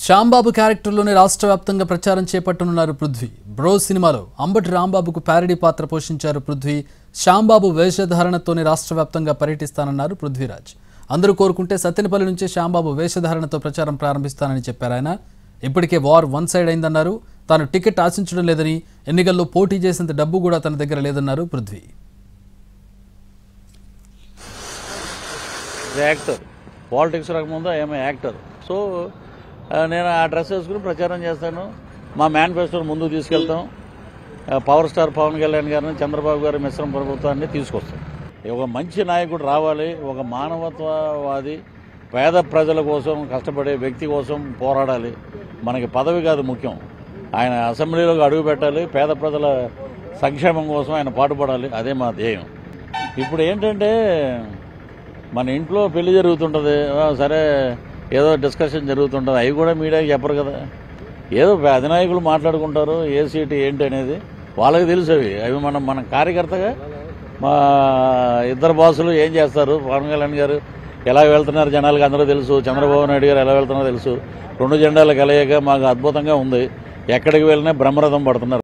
శ్యాంబాబు క్యారెక్టర్లోనే రాష్ట్ర వ్యాప్తంగా ప్రచారం చేపట్టనున్నారు పృథ్వీ. బ్రో సినిమాలో అంబటి రాంబాబుకు ప్యారడీ పాత్ర పోషించారు పృథ్వీ. శ్యాంబాబు వేషధారణతోనే రాష్ట్ర వ్యాప్తంగా పర్యటిస్తానన్నారు పృథ్వీరాజ్. అందరూ కోరుకుంటే సత్తెనపల్లి నుంచే శ్యాంబాబు వేషధారణతో ప్రచారం ప్రారంభిస్తానని చెప్పారు ఆయన. ఇప్పటికే వార్ వన్ సైడ్ అయిందన్నారు. తాను టికెట్ ఆశించడం లేదని, ఎన్నికల్లో పోటీ చేసేంత డబ్బు కూడా తన దగ్గర లేదన్నారు పృథ్వీ. యాక్టర్ పాలిటిక్స్ రాకముందు ఐఎమ్ యాక్టర్. సో నేను ఆ డ్రెస్ వేసుకుని ప్రచారం చేస్తాను. మా మేనిఫెస్టోని ముందుకు తీసుకెళ్తాం. పవర్ స్టార్ పవన్ కళ్యాణ్ గారిని, చంద్రబాబు గారి మిశ్రమ ప్రభుత్వాన్ని తీసుకొస్తాం. ఒక మంచి నాయకుడు రావాలి, ఒక మానవత్వవాది, పేద ప్రజల కోసం కష్టపడే వ్యక్తి కోసం పోరాడాలి. మనకి పదవి కాదు ముఖ్యం, ఆయన అసెంబ్లీలోకి అడుగు పెట్టాలి, పేద ప్రజల సంక్షేమం కోసం ఆయన పాటుపడాలి. అదే మా ధ్యేయం. ఇప్పుడు ఏంటంటే మన ఇంట్లో పెళ్లి జరుగుతుంటుంది, సరే ఏదో డిస్కషన్ జరుగుతుంటుంది, అవి కూడా మీడియాకి చెప్పరు కదా. ఏదో అధినాయకులు మాట్లాడుకుంటారు ఏ సీటు ఏంటి అనేది, వాళ్ళకి తెలుసు. అవి మన కార్యకర్తగా మా ఇద్దరు బాసులు ఏం చేస్తారు, పవన్ కళ్యాణ్ గారు ఎలా వెళ్తున్నారు జనాలకు అందరూ తెలుసు, చంద్రబాబు నాయుడు గారు ఎలా వెళ్తున్నారో తెలుసు. రెండు జెండాలు కలయిక మాకు అద్భుతంగా ఉంది. ఎక్కడికి వెళ్ళినా బ్రహ్మరథం పడుతున్నారు.